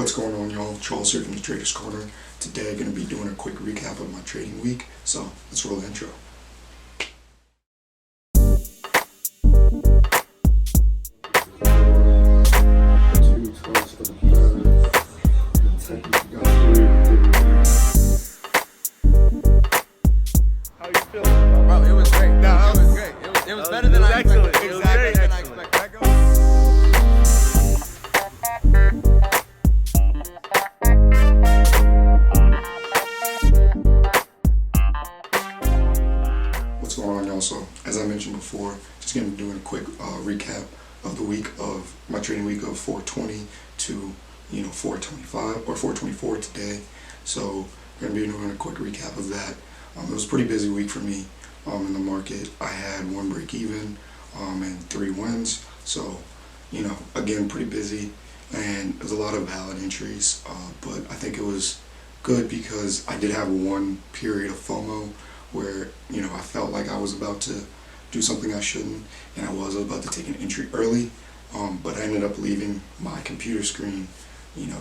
What's going on, y'all? Charles here from the Traders Corner. Today I'm going to be doing a quick recap of my trading week, so let's roll the intro. How you feeling? Bro, it was great. No, it was great. It was better than I expected. Excellent. It was very Better than I excellent. expected. What's going on, y'all? So, as I mentioned before, just going to be doing a quick recap of the week of my trading week of 420 to 425 or 424 today. So, I'm going to be doing a quick recap of that. It was a pretty busy week for me in the market. I had one break even and 3 wins. So, again, pretty busy, and there's a lot of valid entries, but I think it was good because I did have one period of FOMO where I felt like I was about to do something I shouldn't, and I was about to take an entry early, but I ended up leaving my computer screen,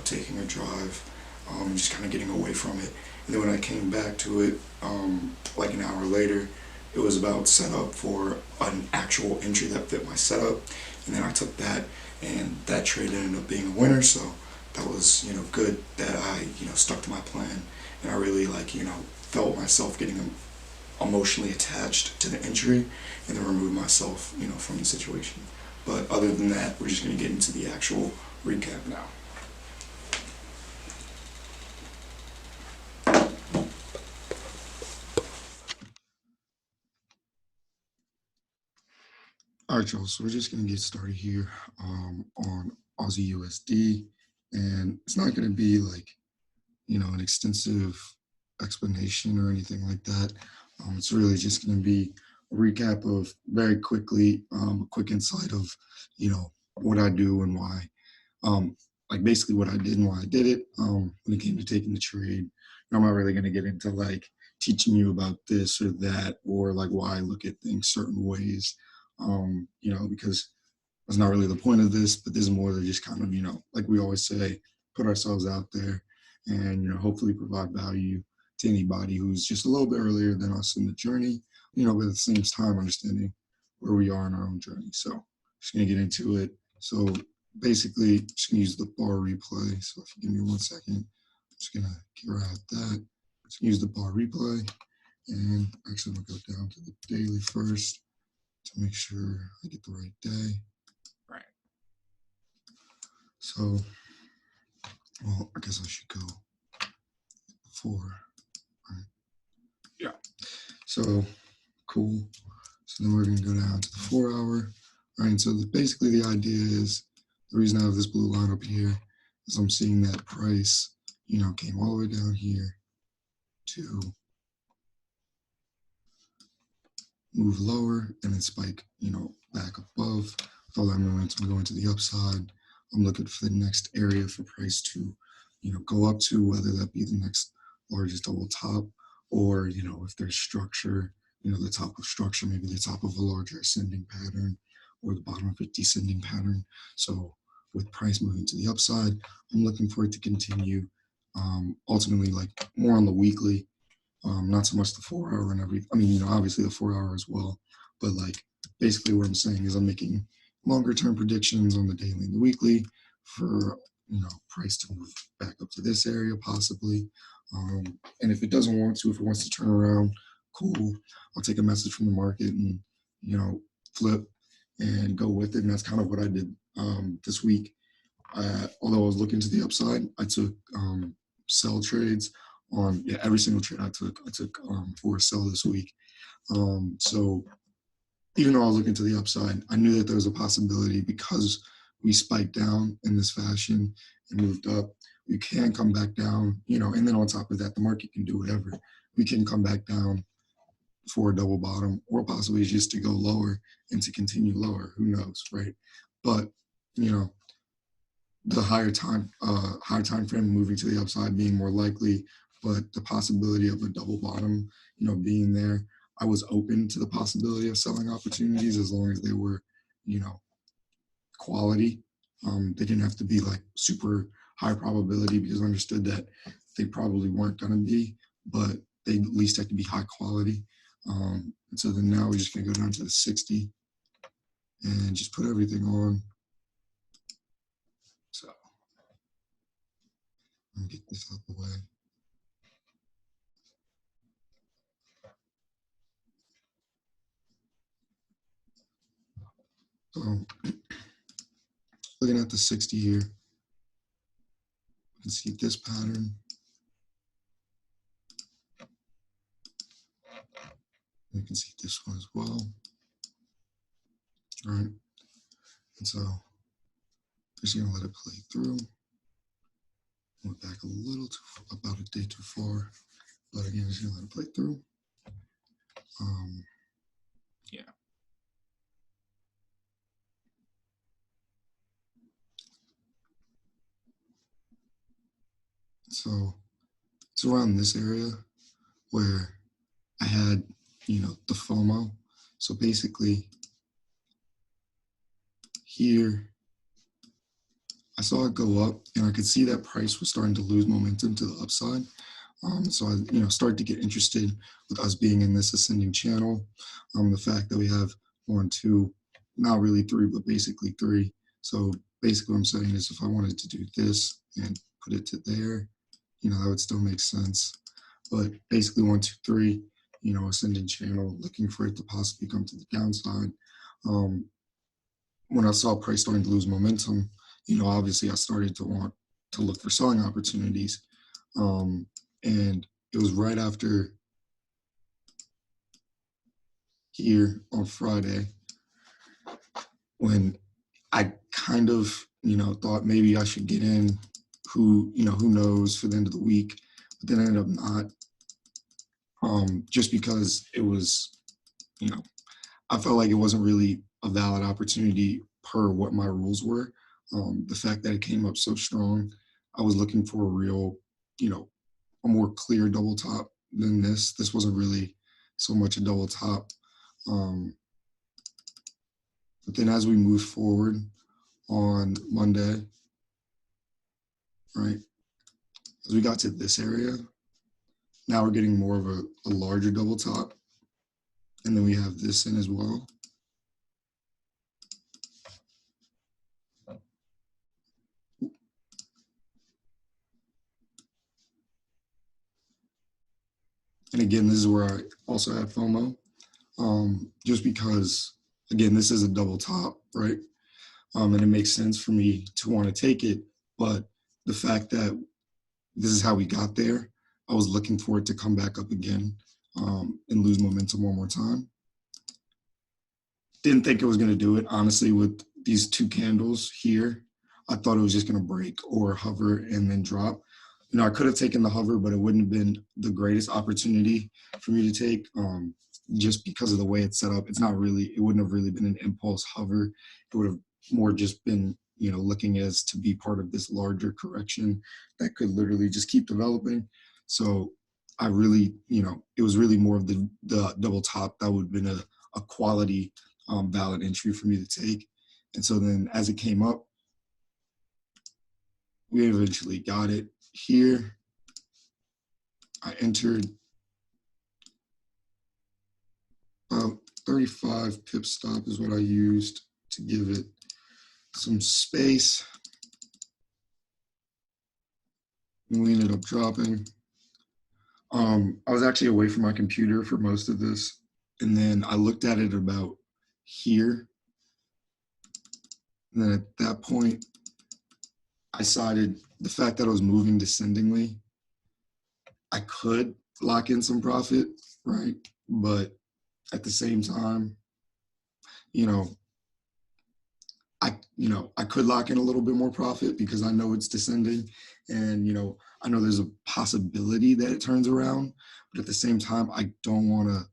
taking a drive, and just kind of getting away from it. And then when I came back to it, like an hour later, it was about set up for an actual entry that fit my setup, and then I took that, and that trade ended up being a winner. So that was good that I stuck to my plan, and I really felt myself getting emotionally attached to the entry, and then remove myself from the situation. But other than that, we're just going to get into the actual recap now. Alright, y'all, so we're just going to get started here on Aussie USD, and it's not going to be like an extensive explanation or anything like that. It's really just going to be a recap of very quickly, a quick insight of what I do and why, like basically what I did and why I did it. When it came to taking the trade, I'm not really going to get into like teaching you about this or that, or like why I look at things certain ways, because that's not really the point of this. But this is more than just kind of like we always say, put ourselves out there and hopefully provide value to anybody who's just a little bit earlier than us in the journey, but at the same time understanding where we are in our own journey. So just gonna get into it. So basically, just gonna use the bar replay. So if you give me 1 second, I'm just gonna get right at that. Just use the bar replay, and actually I'm gonna go down to the daily first to make sure I get the right day. Right. So, well, I guess I should go before. Right. Yeah. So, cool. So then we're going to go down to the 4 hour. All right. So basically the idea is, the reason I have this blue line up here is I'm seeing that price, came all the way down here to move lower and then spike, back above. With all that momentum going to the upside, I'm looking for the next area for price to, go up to, whether that be the next largest double top, or, if there's structure, the top of structure, maybe the top of a larger ascending pattern or the bottom of a descending pattern. So with price moving to the upside, I'm looking for it to continue, ultimately like more on the weekly, not so much the 4 hour and obviously the 4 hour as well, but like basically what I'm saying is I'm making longer term predictions on the daily and the weekly for price to move back up to this area possibly, and if it doesn't want to, if it wants to turn around, cool, I'll take a message from the market and flip and go with it. And that's kind of what I did this week. Although I was looking to the upside, I took sell trades on every single trade I took for a sell this week. So even though I was looking to the upside, I knew that there was a possibility, because we spiked down in this fashion and moved up, we can come back down, and then on top of that, the market can do whatever. We can come back down for a double bottom, or possibly just to go lower and to continue lower. Who knows, right? But the higher time frame moving to the upside being more likely, but the possibility of a double bottom, being there, I was open to the possibility of selling opportunities as long as they were, quality. They didn't have to be like super high probability because I understood that they probably weren't going to be, but they at least had to be high quality. And so then now we're just going to go down to the 60 and just put everything on. So let me get this out of the way. So looking at the 60 here, you can see this pattern. You can see this one as well. All right. And so just gonna let it play through. Went back a little too, about a day too far, but again, just gonna let it play through. Yeah. So it's around this area where I had, the FOMO. So basically here, I saw it go up and I could see that price was starting to lose momentum to the upside. So I, started to get interested with us being in this ascending channel. The fact that we have 1, 2, not really 3, but basically 3. So basically what I'm saying is if I wanted to do this and put it to there, that would still make sense. But basically 1, 2, 3, ascending channel, looking for it to possibly come to the downside. When I saw price starting to lose momentum, obviously I started to want to look for selling opportunities. And it was right after here on Friday when I kind of, thought maybe I should get in, who knows, for the end of the week, but then I ended up not, just because it was, I felt like it wasn't really a valid opportunity per what my rules were. The fact that it came up so strong, I was looking for a real, a more clear double top than this. This wasn't really so much a double top. But then as we moved forward on Monday, right, as we got to this area, now we're getting more of a larger double top. And then we have this in as well. And again, this is where I also had FOMO, just because, again, this is a double top, right? And it makes sense for me to want to take it. But the fact that this is how we got there, I was looking for it to come back up again and lose momentum one more time. Didn't think it was going to do it, honestly, with these 2 candles here. I thought it was just going to break or hover and then drop. I could have taken the hover, but it wouldn't have been the greatest opportunity for me to take, just because of the way it's set up. It's not really, it wouldn't have really been an impulse hover. It would have more just been, looking as to be part of this larger correction that could literally just keep developing. So I really, it was really more of the double top that would have been a quality valid entry for me to take. And so then as it came up, we eventually got it here. I entered about 35 pip stop is what I used to give it some space. And we ended up dropping. I was actually away from my computer for most of this. And then I looked at it about here. And then at that point, I decided the fact that I was moving descendingly, I could lock in some profit, right? But at the same time, I could lock in a little bit more profit because I know it's descending, and I know there's a possibility that it turns around, but at the same time, I don't want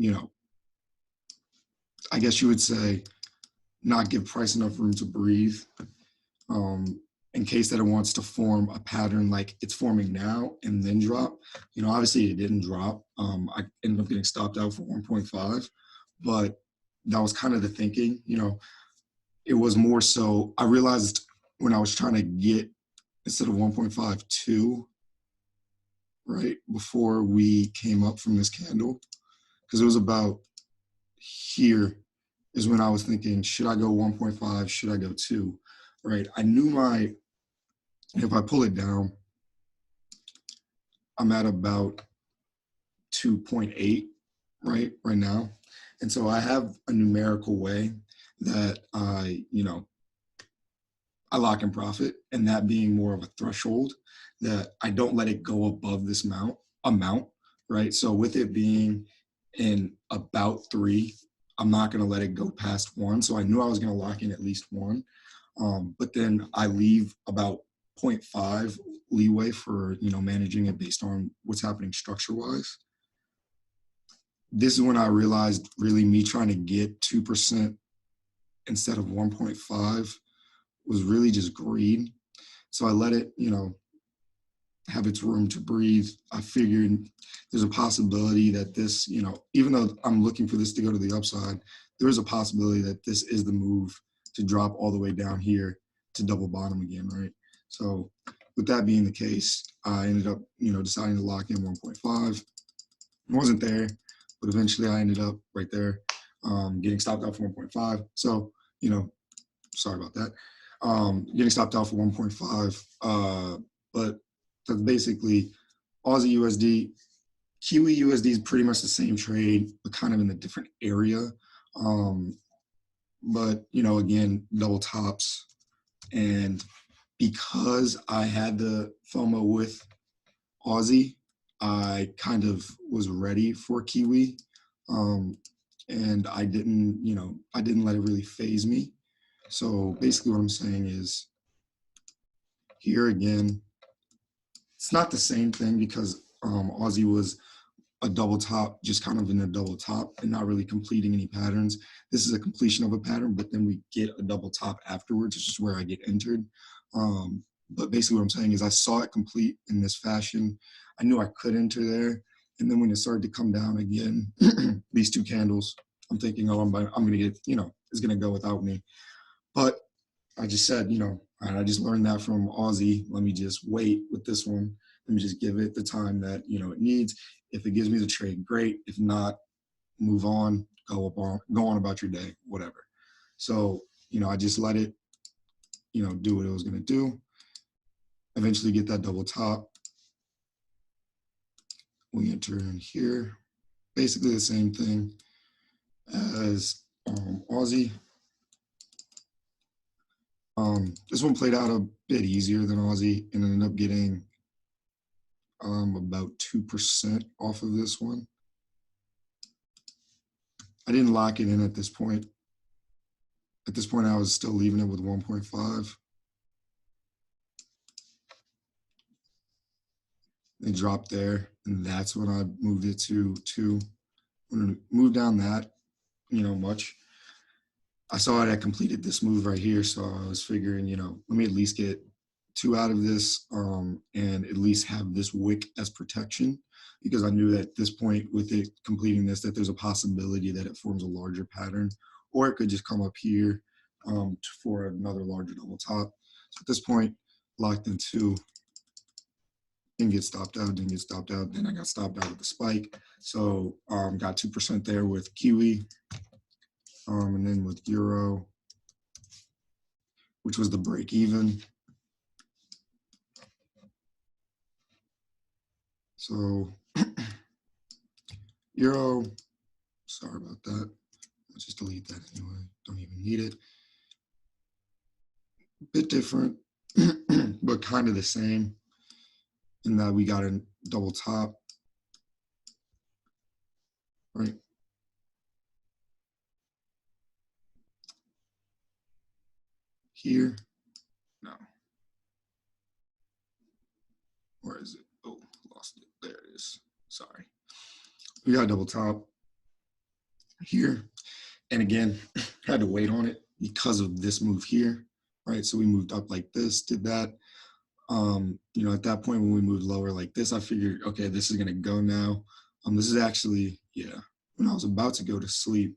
to, I guess you would say, not give price enough room to breathe, in case that it wants to form a pattern like it's forming now and then drop. Obviously it didn't drop. I ended up getting stopped out for 1.5, but that was kind of the thinking. It was more so I realized when I was trying to get instead of 1.52, right before we came up from this candle, because it was about here is when I was thinking, should I go 1.5? Should I go 2? Right. I knew if I pull it down, I'm at about 2.8 right now. And so I have a numerical way that I lock in profit, and that being more of a threshold that I don't let it go above this amount, right? So with it being in about 3, I'm not going to let it go past 1. So I knew I was going to lock in at least 1. But then I leave about 0.5 leeway for, managing it based on what's happening structure wise. This is when I realized really me trying to get 2% instead of 1.5 was really just greed. So I let it, have its room to breathe. I figured there's a possibility that this, even though I'm looking for this to go to the upside, there is a possibility that this is the move to drop all the way down here to double bottom again, right? So with that being the case, I ended up, deciding to lock in 1.5. It wasn't there, but eventually I ended up right there, getting stopped out for 1.5. So, sorry about that. Getting stopped out for 1.5. But that's basically Aussie USD. Kiwi USD is pretty much the same trade, but kind of in a different area. But, again, double tops. And because I had the FOMO with Aussie, I kind of was ready for Kiwi. And I didn't let it really phase me. So basically what I'm saying is here again, it's not the same thing because Aussie was a double top, just kind of in a double top and not really completing any patterns. This is a completion of a pattern, but then we get a double top afterwards, which is where I get entered. But basically what I'm saying is I saw it complete in this fashion. I knew I could enter there. And then when it started to come down again, these 2 candles, I'm thinking, oh, I'm going to get, it's going to go without me. But I just said, and I just learned that from Aussie. Let me just wait with this one. Let me just give it the time that, it needs. If it gives me the trade, great. If not, move on, go on about your day, whatever. So, I just let it, do what it was going to do. Eventually get that double top. We enter in here. Basically the same thing as Aussie. This one played out a bit easier than Aussie and ended up getting about 2% off of this one. I didn't lock it in at this point. At this point, I was still leaving it with 1.5. It dropped there, and that's when I moved it to 2. When I moved down that, much, I saw it. I completed this move right here, so I was figuring, let me at least get 2 out of this, and at least have this wick as protection, because I knew that at this point with it completing this, that there's a possibility that it forms a larger pattern, or it could just come up here for another larger double top. So at this point, locked in 2. Didn't get stopped out, then I got stopped out with the spike. So got 2% there with Kiwi, and then with Euro, which was the break even. So Euro, sorry about that. Let's just delete that anyway. Don't even need it. A bit different, but kind of the same in that we got a double top, right? Here, no. Where is it? Oh, lost it. There it is. Sorry. We got a double top here. And again, had to wait on it because of this move here, right? So we moved up like this, did that. At that point when we moved lower like this, I figured, okay, this is gonna go now. This is actually, when I was about to go to sleep,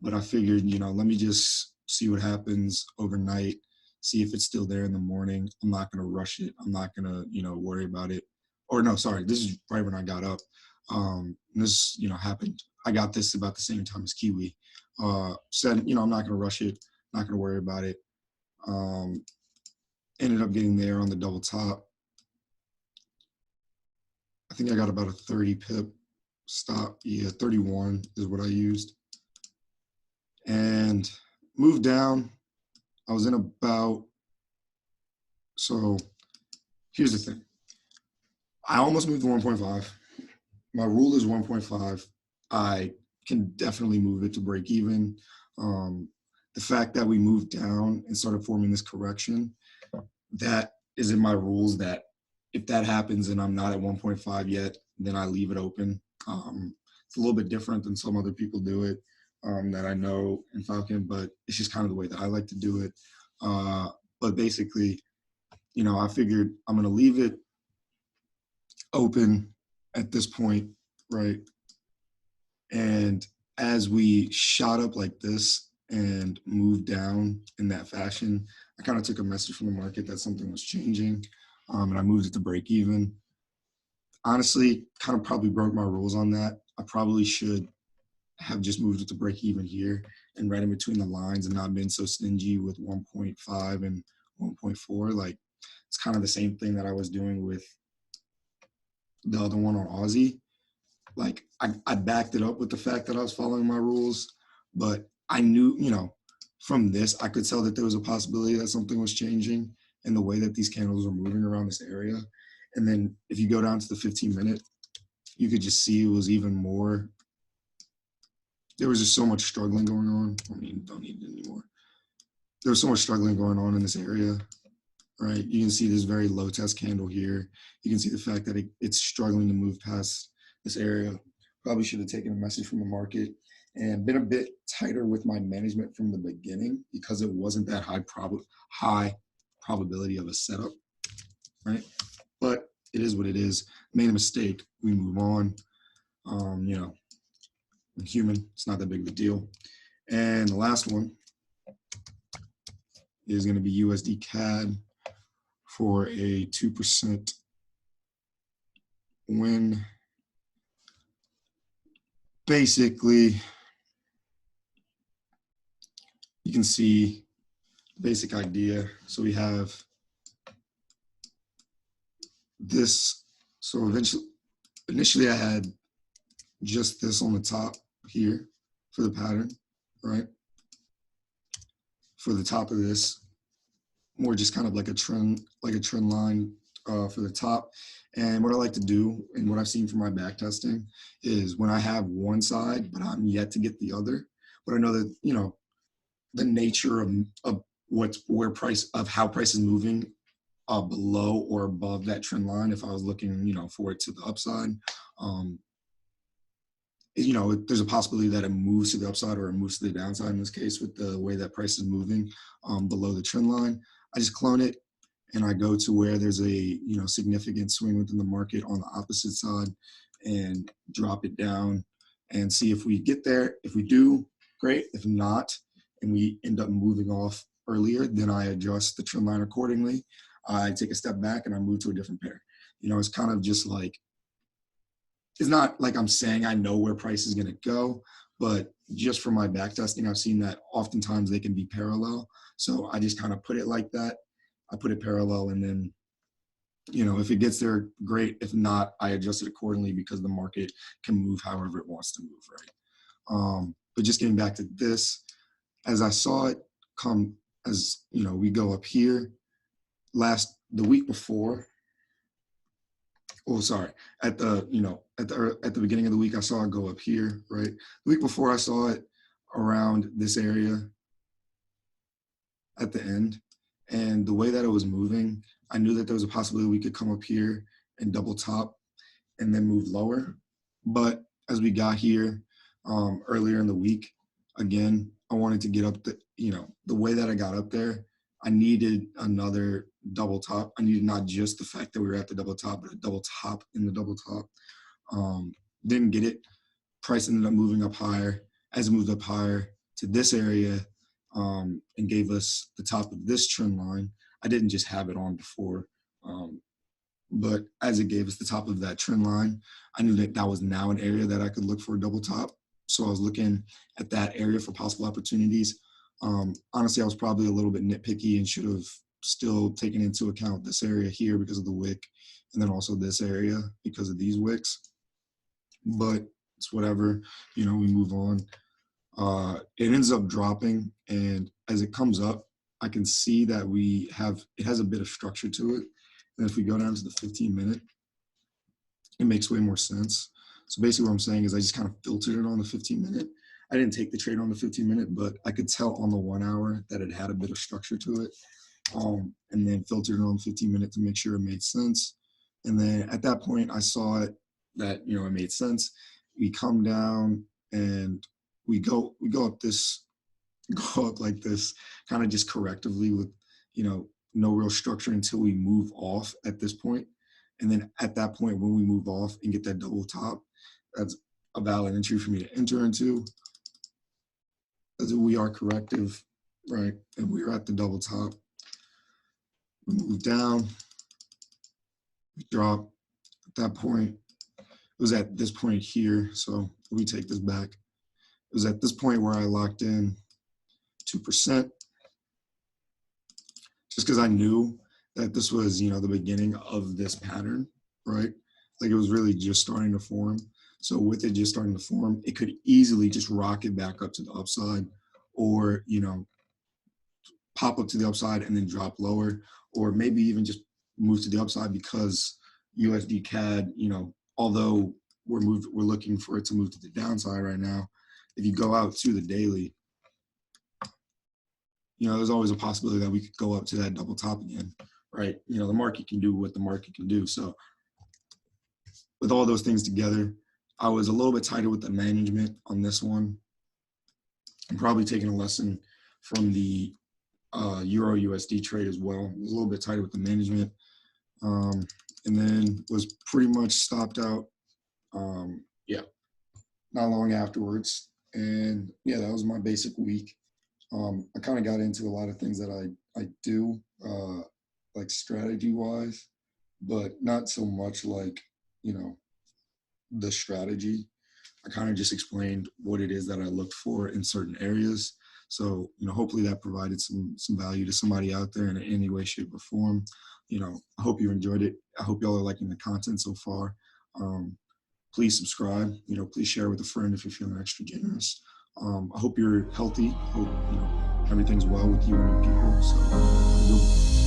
but I figured, let me just see what happens overnight, see if it's still there in the morning. I'm not going to rush it. I'm not going to, worry about it. Or no, sorry, this is right when I got up. This, happened. I got this about the same time as Kiwi. Said, I'm not going to rush it, not going to worry about it. Ended up getting there on the double top. I think I got about a 30 pip stop. Yeah, 31 is what I used. And moved down. I was in about, so here's the thing. I almost moved to 1.5. My rule is 1.5. I can definitely move it to break even. The fact that we moved down and started forming this correction, that is in my rules, that if that happens and I'm not at 1.5 yet, then I leave it open. It's a little bit different than some other people do it that I know in Falcon, but it's just kind of the way that I like to do it. But basically, I figured I'm going to leave it open at this point, right? And as we shot up like this and moved down in that fashion, I kind of took a message from the market that something was changing, and I moved it to break even. Honestly, kind of probably broke my rules on that. I probably should have just moved it to break even here and right in between the lines and not been so stingy with 1.5 and 1.4. Like, it's kind of the same thing that I was doing with the other one on Aussie. Like, I backed it up with the fact that I was following my rules, but I knew, from this, I could tell that there was a possibility that something was changing in the way that these candles were moving around this area. And then if you go down to the 15-minute, you could just see it was even more. There was just so much struggling going on. I mean, don't need it anymore. There was so much struggling going on in this area, right? You can see this very low test candle here. You can see the fact that it's struggling to move past this area. Probably should have taken a message from the market and been a bit tighter with my management from the beginning, because it wasn't that high probability of a setup, right? But it is what it is. Made a mistake. We move on. I'm human. It's not that big of a deal. And the last one is going to be USD CAD for a 2% win. Basically, you can see the basic idea. So we have this. So initially I had just this on the top here for the pattern, right? For the top of this, more just kind of like a trend line for the top. And what I like to do, and what I've seen from my back testing, is when I have one side, but I'm yet to get the other, but I know that, the nature of how price is moving below or above that trend line, if I was looking, for it to the upside, there's a possibility that it moves to the upside or it moves to the downside in this case with the way that price is moving below the trend line. I just clone it and I go to where there's a significant swing within the market on the opposite side and drop it down and see if we get there. If we do, great. If not, and we end up moving off earlier, then I adjust the trend line accordingly. I take a step back and I move to a different pair. It's kind of just like, it's not like I'm saying I know where price is going to go, but just from my back testing, I've seen that oftentimes they can be parallel. So I just kind of put it like that. I put it parallel, and then, if it gets there, great. If not, I adjust it accordingly because the market can move however it wants to move, right? But just getting back to this, as I saw it come, as we go up here, the week before. Oh, sorry. At the beginning of the week, I saw it go up here, right? The week before, I saw it around this area at the end. And the way that it was moving, I knew that there was a possibility we could come up here and double top and then move lower. But as we got here earlier in the week, again, I wanted to get up the way that I got up there, I needed another double top. I needed not just the fact that we were at the double top, but a double top in the double top. Didn't get it. Price ended up moving up higher. As it moved up higher to this area, and gave us the top of this trend line. I didn't just have it on before, but as it gave us the top of that trend line, I knew that that was now an area that I could look for a double top. So I was looking at that area for possible opportunities. Honestly, I was probably a little bit nitpicky and should have still taken into account this area here because of the wick, and then also this area because of these wicks. But it's whatever, we move on. It ends up dropping, and as it comes up, I can see that it has a bit of structure to it. And if we go down to the 15-minute, it makes way more sense. So basically what I'm saying is I just kind of filtered it on the 15-minute. I didn't take the trade on the 15-minute, but I could tell on the 1 hour that it had a bit of structure to it. And then filtered it on the 15-minute to make sure it made sense. And then at that point, I saw it that, it made sense. We come down and we go up this, go up like this, kind of just correctively with, no real structure until we move off at this point. And then at that point, when we move off and get that double top, that's a valid entry for me to enter into. As we are corrective, right? And we're at the double top. We move down, we drop. At that point, it was at this point here. So we take this back. It was at this point where I locked in 2%. Just because I knew that this was, the beginning of this pattern, right? Like it was really just starting to form. So with it just starting to form, it could easily just rocket back up to the upside, or, pop up to the upside and then drop lower, or maybe even just move to the upside because USD CAD, although we're looking for it to move to the downside right now. If you go out to the daily, there's always a possibility that we could go up to that double top again, right? The market can do what the market can do. So with all those things together, I was a little bit tighter with the management on this one. I'm probably taking a lesson from the Euro USD trade as well. I was a little bit tighter with the management, and then was pretty much stopped out. Not long afterwards. And yeah, that was my basic week. I kind of got into a lot of things that I do, like strategy wise, but not so much like, the strategy. I kind of just explained what it is that I looked for in certain areas. So, hopefully that provided some value to somebody out there in any way, shape, or form. I hope you enjoyed it. I hope y'all are liking the content so far. Please subscribe. Please share with a friend if you're feeling extra generous. I hope you're healthy. Hope everything's well with you and your people. So,